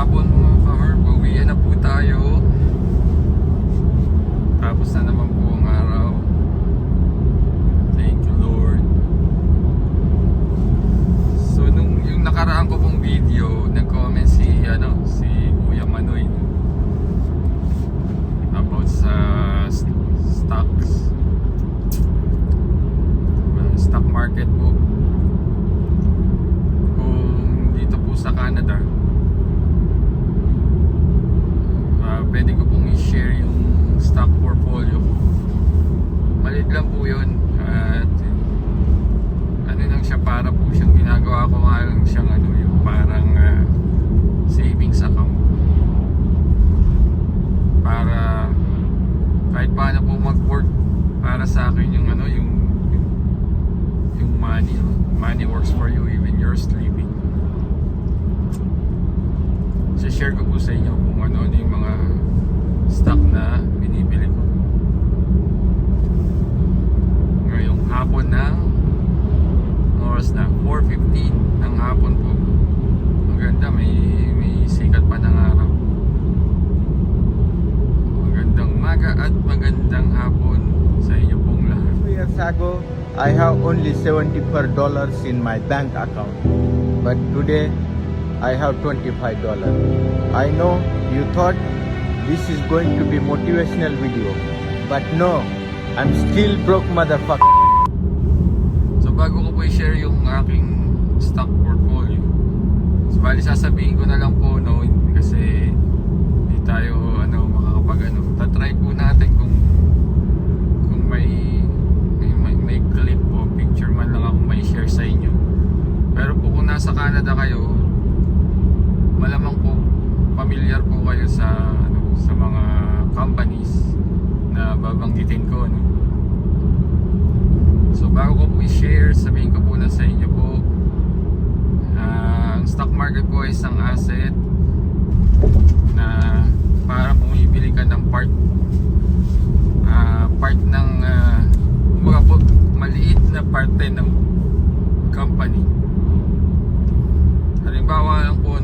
hapon mga ka-herb, uwian na po tayo. Tapos na naman po ang araw. Thank you Lord. So yung nakaraan ko pong video, nag-comment si Kuya Manoy about sa stock market po. Kung dito po sa Canada, pwede ko pong i-share yung stock portfolio ko. Maliit lang po yun. At ano lang siya, para po siyang ginagawa ko nga lang siyang yung parang savings account. Para kahit paano po mag-work para sa akin yung money works for you even you're sleeping. So share ko po sa inyo kung ano yung mga stock na binibili ko. Ngayong hapon na, oras na 4:15 ng hapon po. Maganda, may sikat pa ng araw. Magandang umaga at magandang hapon sa inyo pong lahat. 2 years ago, I have only $74 in my bank account, but today I have $25. I know you thought this is going to be motivational video, but no, I'm still broke motherfucker. So bago ko po i-share yung aking stock portfolio, so bali sasabihin ko na lang po kasi hindi tayo makakapag tatry po natin kung may clip o picture man lang ako may share sa inyo. Pero po kung nasa Canada kayo, malamang po familiar po kayo sa mga companies na babanggitin ko, So bago ko po i-share, sabihin ko po na sa inyo po, ang stock market po ay isang asset na parang bumibili ka ng part ng po, maliit na parte ng company. Halimbawa lang po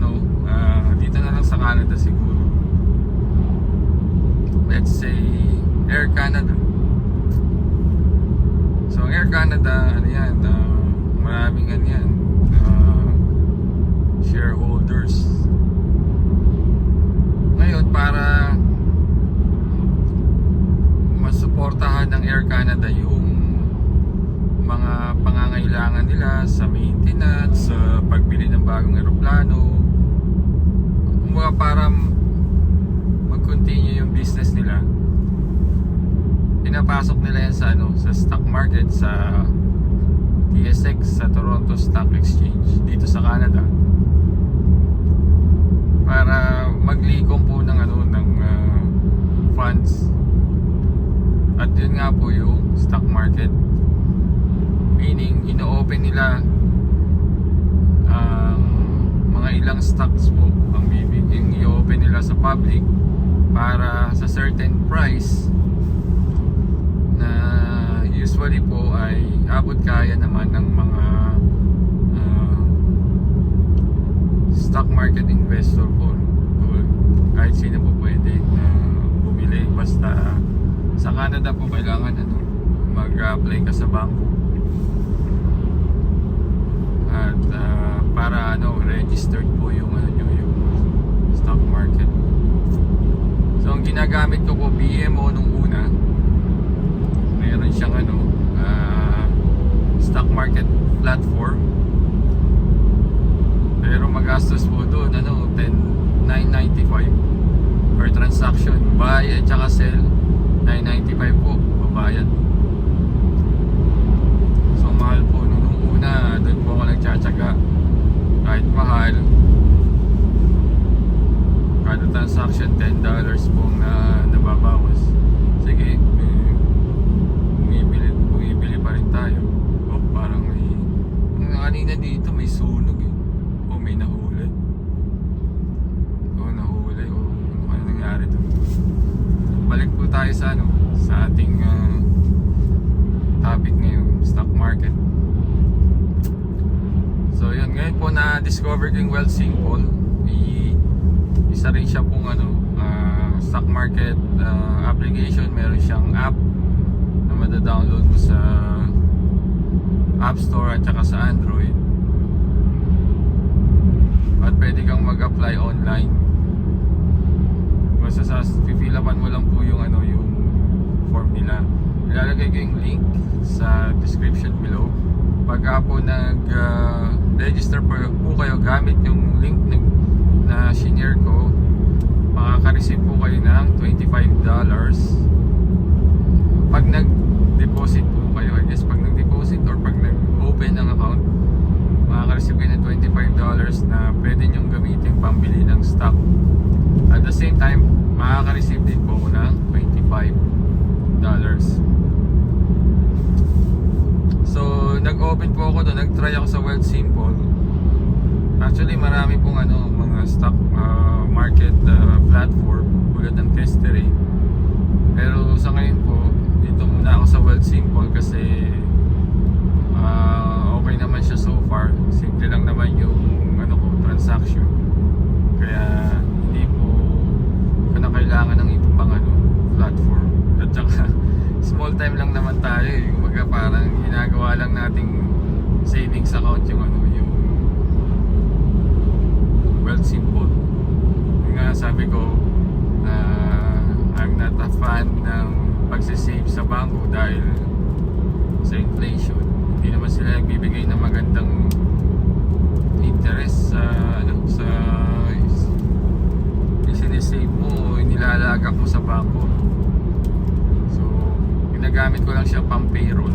dito na lang sa Canada siguro, let's say Air Canada. So Air Canada, maraming shareholders. Ngayon, para masuportahan ng Air Canada yung mga pangangailangan nila sa maintenance, sa pagbili ng bagong eroplano, para mag-continue yung business nila, pinapasok nila yan sa stock market, sa TSX, sa Toronto Stock Exchange dito sa Canada, para maglikom po ng funds. At yun nga po yung stock market, meaning ino-open nila mga ilang stocks po ang i-open nila sa public para sa certain price na usually po ay abot kaya naman ng mga stock market investor po. Kahit sino po pwede bumili, basta sa Canada po kailangan mag-apply ka sa bangko at para registered po yung stock market. So ang ginagamit ko po BMO nung una, meron siyang stock market platform, pero magastos po doon $9.95 per transaction, buy at saka sell. $9.95 po babayad. So mahal po nung una, doon po ako nagtsatsaga. Kahit mahal, kada transaction $10 po na nababawas. Sige, bumibili pa rin tayo. Parang kanina dito may sunog may nahuli. Nahuli ano nangyari to? Balik po tayo sa ating topic ngayon, stock market. So yun, ngayon po na discover ko yung Wealthsimple. isa rin siya pong stock market application. Meron siyang app na madadownload mo sa App Store at saka sa Android. At pwede kang mag-apply online. Basta fill-upan mo lang po yung yung form nila. Ilalagay ko yung link sa description below. Pagka po nag-register po kayo gamit yung link na shinare ko, makaka-receive po kayo ng $25. Pag nag-deposit po kayo, I guess pag nag-deposit or pag nag-open ng account, makaka-receive kayo ng $25 na pwede nyong gamitin pambili ng stock. At the same time, makaka-receive din po ng $25. So, nag-open po ako doon, nag-try ako sa Wealthsimple. Actually, marami pong mga stock market platform tulad ng Testery. Pero sa ngayon po, dito muna ako sa Wealthsimple kasi okay naman siya so far. Simple lang naman yung transaction. Kaya hindi po na kailangan ng ito pang platform. At saka small time lang naman tayo eh. Kumbaga parang ginagawa lang nating savings account yung yung Wealthsimple. Yung nga sabi ko, I'm not a fan ng pagsisave sa bangko dahil sa inflation. Hindi naman sila nagbibigay ng magandang interest sa sinisave mo, nilalagak mo sa bangko. So, ginagamit ko lang siya pang payroll.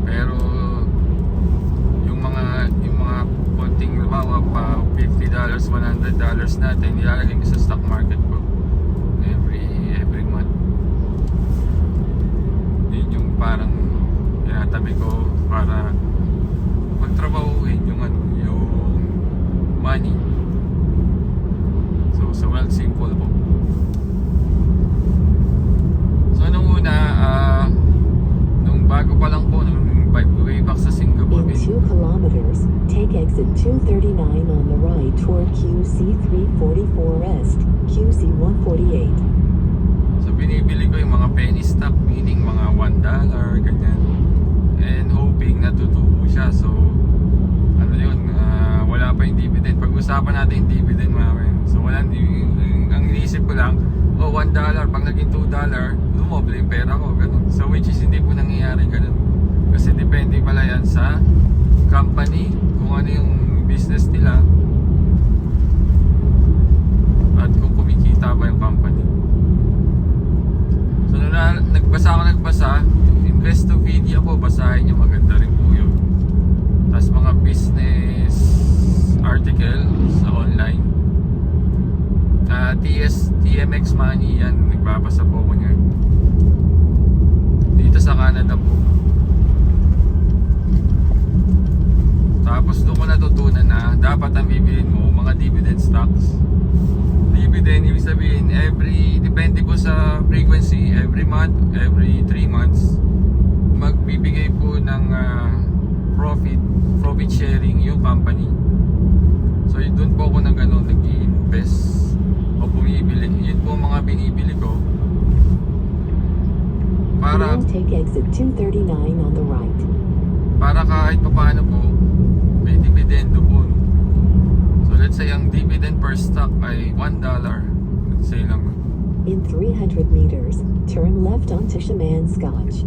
Pero yung mga konting halimbawa pa $50, $100 natin, nilalagay ko sa stock market ko every month. Yun yung parang tinatabi ko para magtrabahuin yung money. So sa Wealthsimple po. So nung una nung bago pa lang po, nung way back sa Singapore, In 2 kilometers, take exit 239 on the right toward QC 344 Est, QC 148. so binibili ko yung mga penny stock, meaning mga $1, ganyan. And hoping na tutubo siya. So wala pa yung dividend. Pag-usapan natin yung dividend mamaya. So wala, ang iniisip ko lang, $1, pag naging $2, lumoble yung pera ko, ganun. So which is hindi po nangyayari ganun. Kasi depende pala yan sa company, kung ano yung business nila at kung kumikita ba yung company. So nung nagbasa, Investopedia po, basahin nyo, maganda rin po yun. Tapos mga business article sa online, TMX Money, yan, nagbabasa po ako niyan dito sa Canada po. Tapos doon ko natutunan na dapat ang bibilin mo mga dividend stocks. Dividend, ibig sabihin depende po sa frequency, every month, every 3 months magbibigay po ng profit sharing yung company. So doon po ako nag-i-invest o bumibili. Yun po mga binibili ko para Now take exit 239 on the right. para kahit papaano po may dividendo po. So let's say ang dividend per stock ay $1. Let's say lang. In 300 meters, turn left onto Shaman Scotch.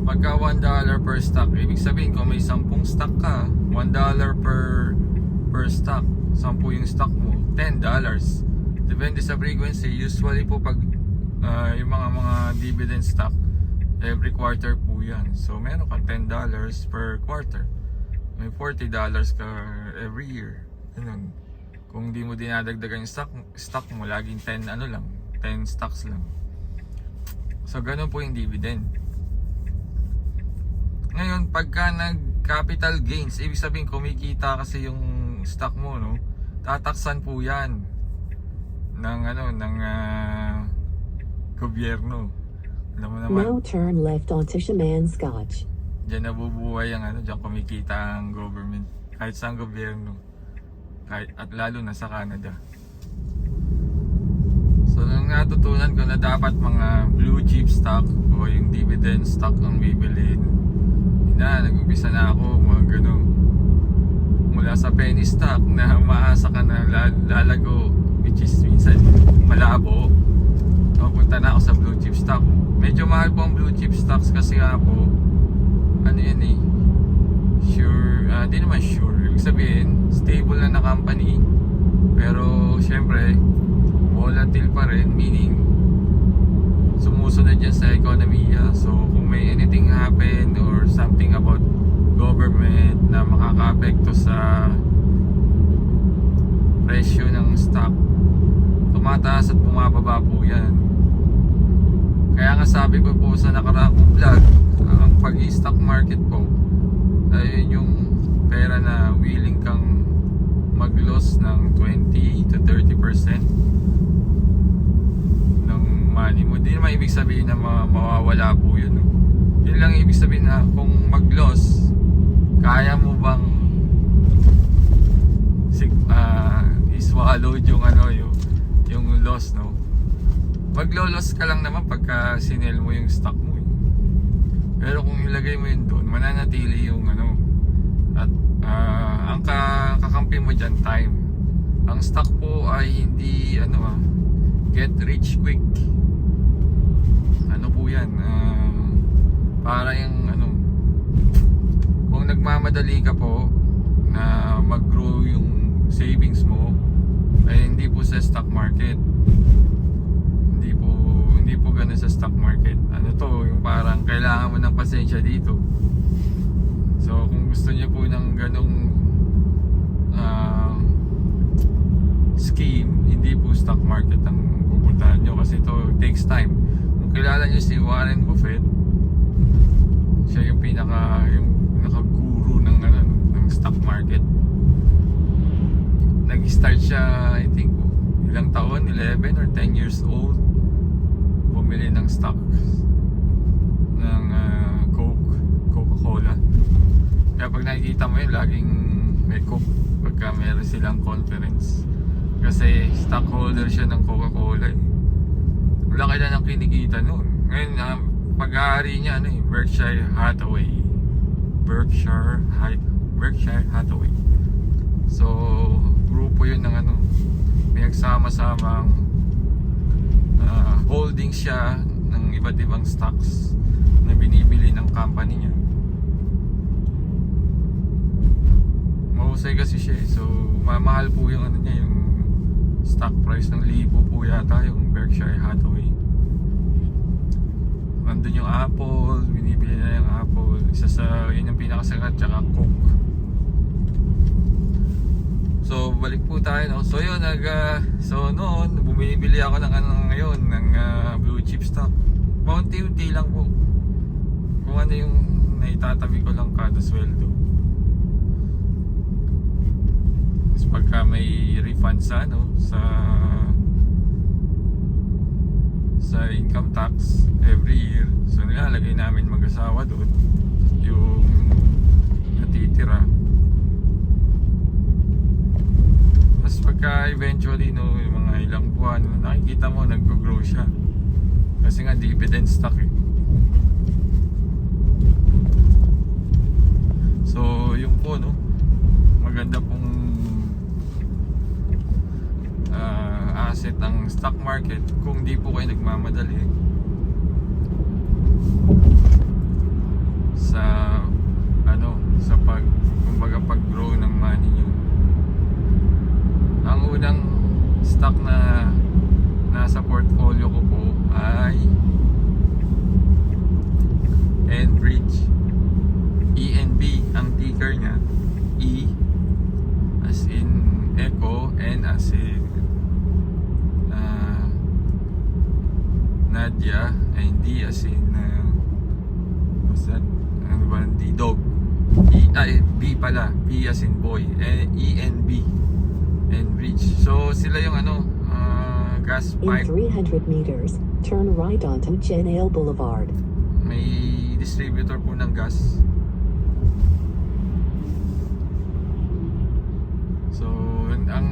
Pagka $1 per stock, ibig sabihin kung may 10 stock ka, $1 per stock, 10 yung stock mo, $10. Depende sa frequency. Usually po pag yung mga dividend stock, every quarter po yan. So meron ka $10 per quarter. May $40 ka every year. Ganun. Kung di mo dinadagdagan yung stock mo, laging 10 stocks lang. So ganun po yung dividend. Ngayon, pagka nag-capital gains, ibig sabihin kumikita kasi yung stock mo, no? Tataksan po yan ng gobyerno. Alam mo naman, Now turn left onto Shaman Scotch. diyan nabubuhay ang diyan kumikita ang government. Kahit sa gobyerno. At lalo na sa Canada. ang natutunan ko na dapat mga blue chip stock o yung dividend stock ang bibilin. Nag-umpisa na ako mga ganun. Mula sa penny stock na umaasa ka na lalago, which is minsan malabo. Napunta na ako sa blue chip stock. Medyo mahal po ang blue chip stocks kasi nga po, ano yan eh, sure, di naman sure. Ibig sabihin, stable na company. Pero syempre, volatile pa rin, meaning sumusunod yan sa ekonomiya. So kung may anything happen or something about government na makaka-apekto sa presyo ng stock, tumataas at bumababa po yan. Kaya nga sabi ko po sa nakaraang vlog, ang pag-i-stock market po, ayun yung pera na willing kang mag-loss ng 20 to 30% ng money mo. Di naman ibig sabihin na mawawala po yun. No? Yun lang ibig sabihin na kung mag-loss, kaya mo bang iswallow yung yung loss, no? Maglo-loss ka lang naman pagka sinel mo yung stock mo eh. Pero kung ilagay mo yun doon, mananatili yung at ang kakampi mo dyan, time. Ang stock po ay hindi get rich quick. Ano po yan, para yung kung nagmamadali ka po na mag-grow yung savings mo, ay hindi po sa stock market. Hindi po ganun sa stock market. Yung parang kailangan mo ng pasensya dito. So kung gusto niyo po ng ganung scheme, hindi po stock market ang pupuntahan nyo kasi ito takes time. Kung kilala niyo si Warren Buffett, siya yung naka-guru ng stock market. Nag-start siya, I think, ilang taon, 11 or 10 years old, bumili ng stocks ng Coca-Cola. Kaya pag nakikita mo yun, laging may Coke pagka meron silang conference. Kasi stockholder siya ng Coca-Cola eh. Wala kaya nang kinikita nun. Ngayon, pag-aari niya, Berkshire Hathaway. Berkshire Hathaway. So, grupo yun ng may nagsama-samang holding siya ng iba't ibang stocks na binibili ng company niya. Mahusay kasi siya eh. So, mahal po yung yung stock price ng libo po yata yung Berkshire Hathaway. Nandun yung Apple, binibili na yung Apple. Yun yung pinakasikat, tsaka Coke. So balik po tayo, no? So yun, so noon, bumibili ako ng ngayon, ng blue chip stock. Paunti-unti lang po. Kung ano yung naitatabi ko lang kada sweldo. Tapos pagka may refund sa sa income tax every year, so nilalagay namin mag-asawa doon yung natitira. Tapos pagka eventually yung mga ilang buwan, nakikita mo nag-grow siya kasi nga dividend stock eh. So yung po maganda pong asset ang stock market kung di po kayo nagmamadali sa pag-grow ng money nyo. Ang unang stock na nasa portfolio ko po ay Enbridge. ENB ang ticker niya. E as in Echo, N as in Nadia, and D as in what's that? Ano ba? D dog. B pala. B as in boy. ENB. Enbridge. So sila yung gas In pipe. 300 meters, turn right onto Genale Boulevard. May distributor po ng gas. So ang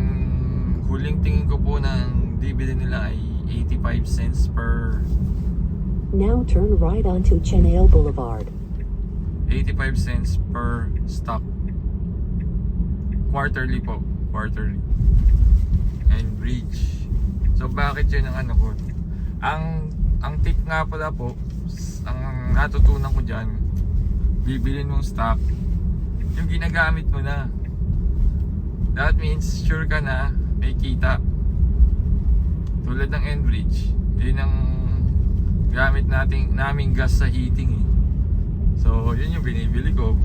huling tingin ko po ng dividend nila ay 85 cents per Now turn right onto Chenale Boulevard. 85 cents per stock. Quarterly po. Quarterly. And bridge. So bakit yun ang ano ko? Ang tip nga pala po, ang natutunan ko dyan, bibilin mong stock, yung ginagamit mo na. That means sure ka na may kita. Tulad ng Enbridge, yun ang gamit naming gas sa heating eh. So yun yung binibili ko.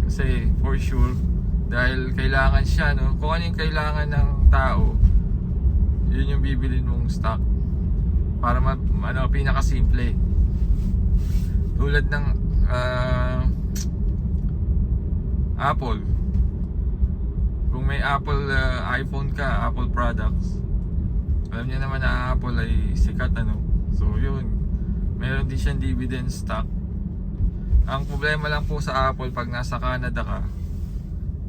Kasi for sure, dahil kailangan siya, no? Kung ano yung kailangan ng tao, yun yung bibilin mong stock. Para pinaka-simple. Tulad ng Apple. Kung may Apple iPhone ka, Apple products, alam niyo naman na Apple ay sikat, ano. So yun, meron din siyang dividend stock. Ang problema lang po sa Apple, pag nasa Canada ka,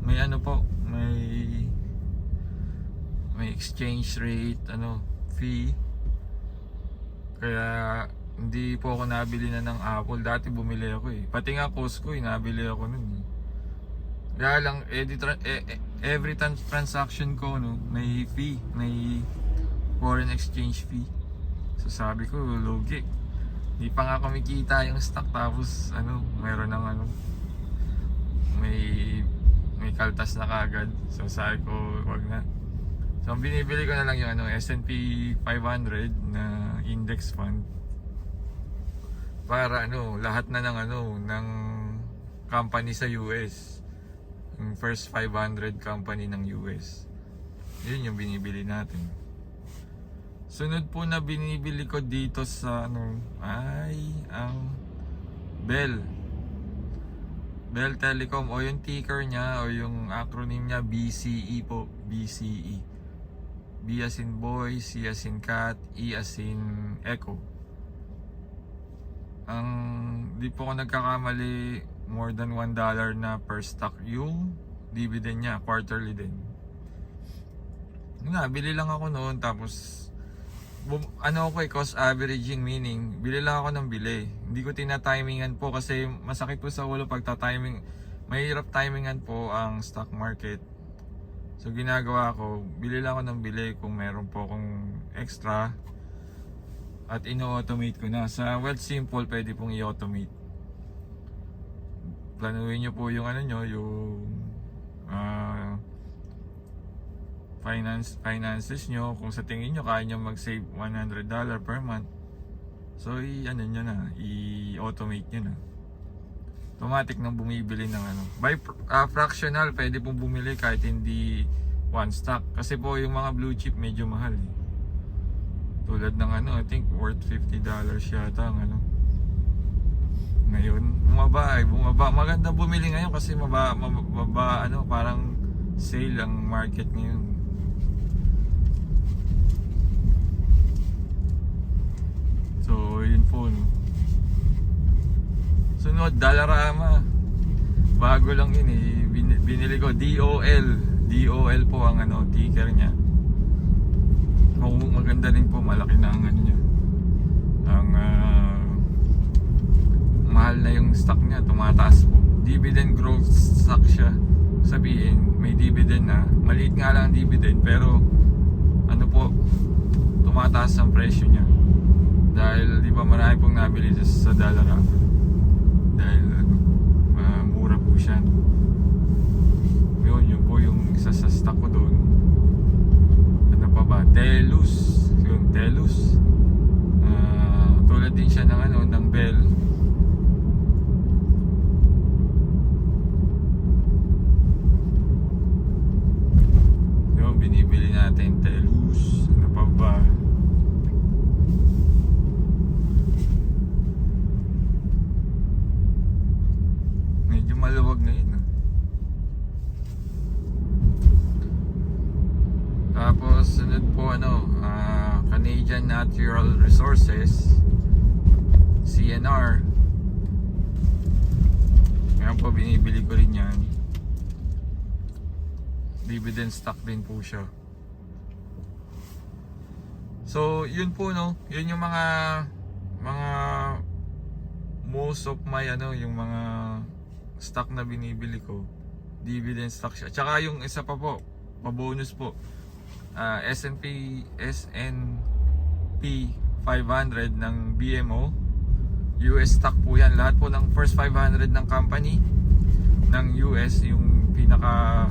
may ano po, may exchange rate fee. Kaya hindi po ako nabili na ng Apple. Dati bumili ako eh. Pati nga Costco nabili ako nun eh. Kaya lang every transaction ko may fee, may foreign exchange fee. So sabi ko, logi. Hindi pa nga kumikita yung stock, tapos meron ng may kaltas na kagad. So sabi ko, wag na. So ang binibili ko na lang yung S&P 500 na index fund. Para lahat na ng company sa US. Yung first 500 company ng US. Yun yung binibili natin. Sunod po na binibili ko dito sa ay ang Bell Telecom, o yung ticker niya o yung acronym niya BCE po. BCE. B as in boy, C as in cat, E as in echo. Di po ako nagkakamali, more than $1 na per stock yung dividend niya, quarterly din. Bili lang ako noon, tapos cost averaging, meaning bili lang ako ng bili. Hindi ko tina-timingan po kasi masakit po sa ulo pag ta-timing. Mahirap timingan po ang stock market. So ginagawa ko, bili lang ako ng bili kung meron po akong extra, at ino-automate ko na. Sa Wealthsimple pwede pong i-automate. Planuhin nyo po yung yung finances nyo. Kung sa tingin nyo kaya nyo mag-save $100 per month, so i-automate nyo na. Automatic nang bumibili ng by fractional, pwede pong bumili kahit hindi one stock. Kasi po yung mga blue chip medyo mahal eh. Tulad ng I think worth $50 yata ang ngayon. Bumaba. Maganda bumili ngayon kasi mababa parang sale ang market ngayon. So yun po Sunod, Dollarama. Bago lang yun eh. Binili ko DOL po ang ticker niya. Maganda rin po, malaki na ang niya. Ang mahal na yung stock niya, tumataas po. Dividend growth stock siya. Sabihin, may dividend na. Maliit nga lang ang dividend, pero tumataas ang presyo niya. Dahil di ba marami pong nabili sa Dollarama. Dahil mura po siya. Yun po yung isa sa stock ko doon. Pa ba? Telus. Yung Telus. Tulad din siya ng Bell. Yung binibili natin Telus. Ano pa ba? Medyo maluwag na yun. Tapos sunod po Canadian Natural Resources, CNR. Ngayon po binibili ko rin yan. Dividend stock din po siya. So yun po, no, yun yung mga most of my yung mga stock na binibili ko, dividend stock siya. Tsaka yung isa pa po, pa-bonus po, S&P 500 ng BMO, US stock po yan. Lahat po ng first 500 ng company ng US, yung pinaka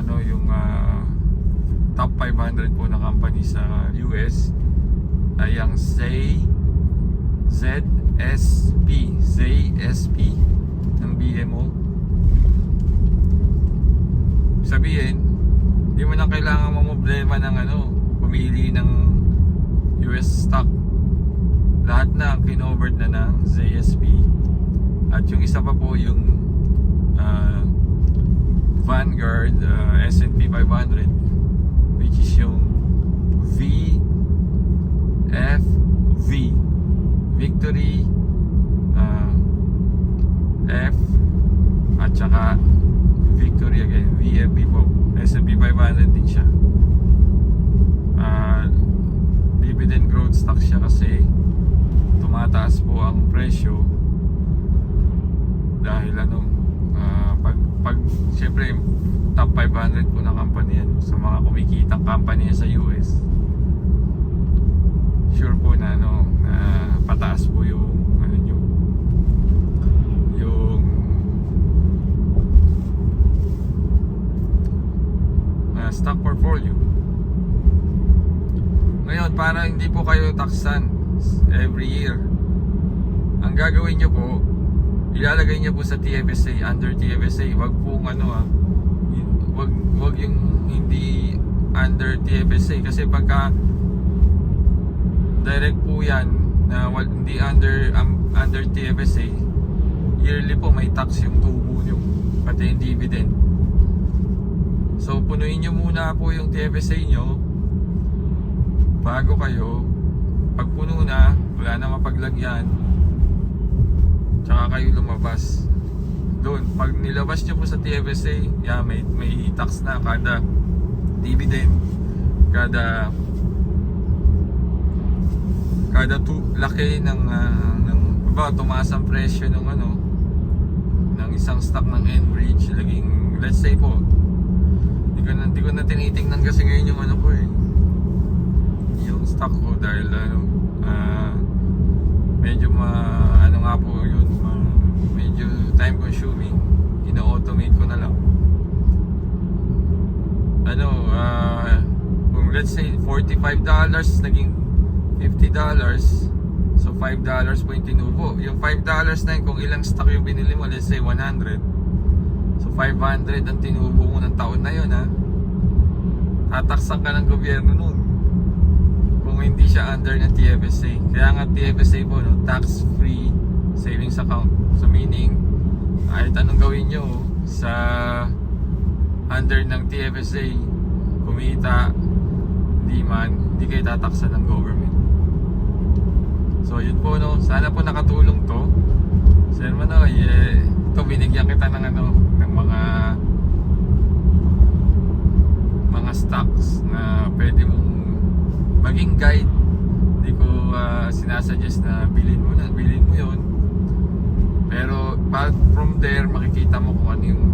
yung top 500 po na company sa US ay ang ZSP ng BMO. Sabihin, di mo na kailangan mamroblema ng pumili ng US stock. Lahat na kinobert na ng ZSP. At yung isa pa po yung Vanguard S&P 500, which is yung VFV, Victory, F, at saka Victory again, VFV po. S&P 500 din siya. Dividend growth stock siya kasi tumataas po ang presyo dahil pag syempre top 500 po na company yan, sa mga kumikitang company sa US, sure po na na pataas po yung stock portfolio. Ngayon, para hindi po kayo taksan every year, ang gagawin nyo po, ilalagay nyo po sa TFSA, under TFSA. Wag po wag yung hindi under TFSA, kasi pagka direct po yan na hindi under TFSA, yearly po may tax yung tubo nyo, pati yung dividend. So punuin nyo muna po yung TFSA nyo bago kayo, pag puno na, wala na mapaglagyan, tsaka kayo lumabas doon. Pag nilabas nyo po sa TFSA, may tax na kada dividend, kada laki ng tumaas ang presyo ng isang stock ng Enbridge, laging, let's say po, hindi ko na tinitingnan kasi ngayon yung yung stock ko, dahil medyo nga po yun, medyo time consuming. Ina-automate ko na lang. Kung let's say $45, naging $50, so $5 po yung tinubo. Yung $5 na yun, kung ilang stock yung binili mo, let's say 100, so 500 ang tinubo mo ng taon na yun, tataksan ka ng gobyerno nun kung hindi siya under ng TFSA. Kaya nga TFSA po, tax-free savings account. So meaning, kahit anong gawin nyo sa under ng TFSA, kumita, hindi kayo tataksan ng government. So yun po, sana po nakatulong to. Sir Manoy, ito binigyan kita ng ng mga stocks na pwede mong maging guide. Hindi ko sinasuggest na bilhin mo yun, pero from there makikita mo kung ano yung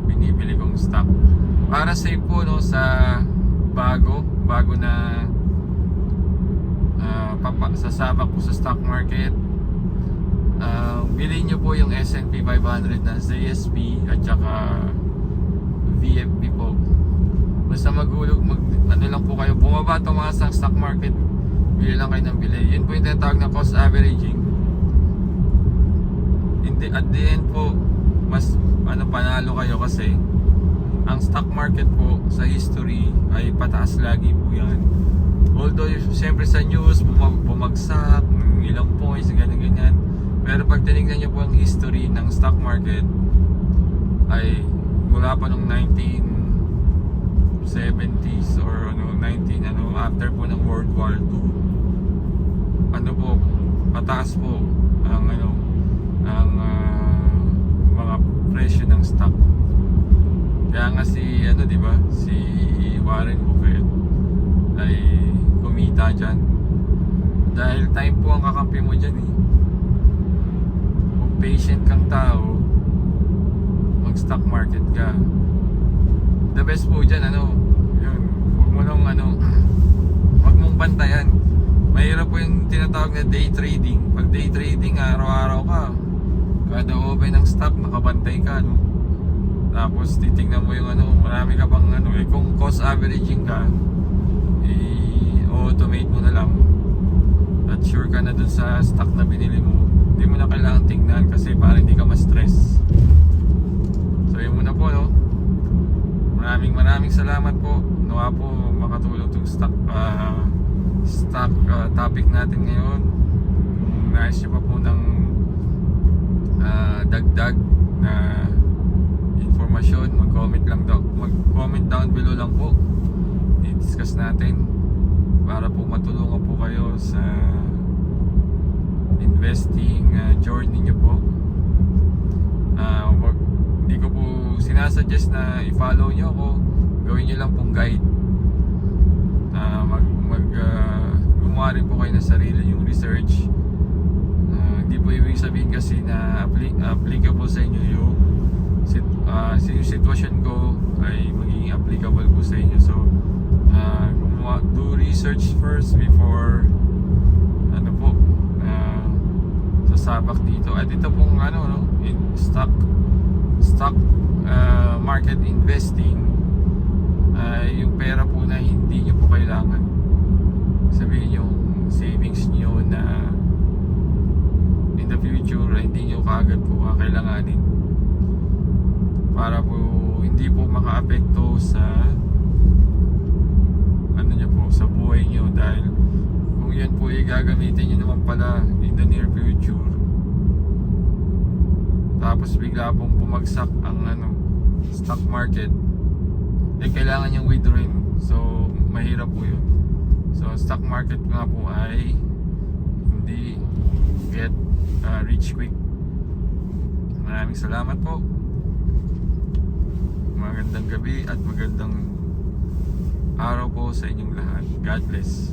binibili kong stock para safe po sa bago na sasabak po sa stock market. Bilhin nyo po yung S&P 500 na ZSP at saka VFP po. Basta lang po kayo, bumaba tumaas ang stock market, bili lang kayo ng bili. Yun po yung tinatawag na cost averaging. At the end po, mas panalo kayo kasi ang stock market po sa history ay pataas lagi po yan. Although siyempre sa news bumagsak ilang points, ganyan. Pero pag tinignan nyo po ang history ng stock market, ay mula pa nung 1970s or 19 after po ng World War II, po, pataas po ang mga presyo ng stock. Kaya nga si Warren Buffett ay kumita wala dyan. Dahil time po ang kakampi mo dyan eh. Kung patient kang tao, mag stock market ka. The best po dyan, yun, huwag mong bantayan. Mahirap po yung tinatawag na day trading. Pag day trading, araw-araw ka, kada open ng stock, nakabantay ka, no? Tapos titingnan mo yung marami ka pang kung cost averaging ka, automate mo na lang at sure ka na dun sa stock na binili mo, hindi mo na kailangan tingnan kasi para hindi ka ma-stress. So yun muna po, no? Maraming salamat po. Nawa po makatulong tong stock topic natin ngayon. Kung nais nyo pa po ng dagdag na informasyon, mag-comment down below lang po. I-discuss natin para po matulungan po kayo sa investing journey nyo po. Hindi ko po sinasuggest na i-follow nyo ako. Gawin nyo lang pong guide. Gumawa rin po kayo ng sarili yung research. Hindi po ibig sabihin kasi na applicable sa inyo yung sitwasyon ko ay magiging applicable po sa inyo. So do research first before sasabak dito. At ito pong stock market investing, yung pera po na hindi nyo po kailangan. Sabihin yung savings nyo na in the future hindi nyo kaagad po kakailanganin, para po hindi po maka-apekto sa sa buhay nyo. Dahil kung yan po gagamitin nyo naman pala in the near future, tapos bigla pong bumagsak ang stock market, kailangan niyang withdrawin. So mahirap po yun. So stock market nga po ay hindi get rich quick. Maraming salamat po. Magandang gabi at magandang araw po sa inyong lahat. God bless.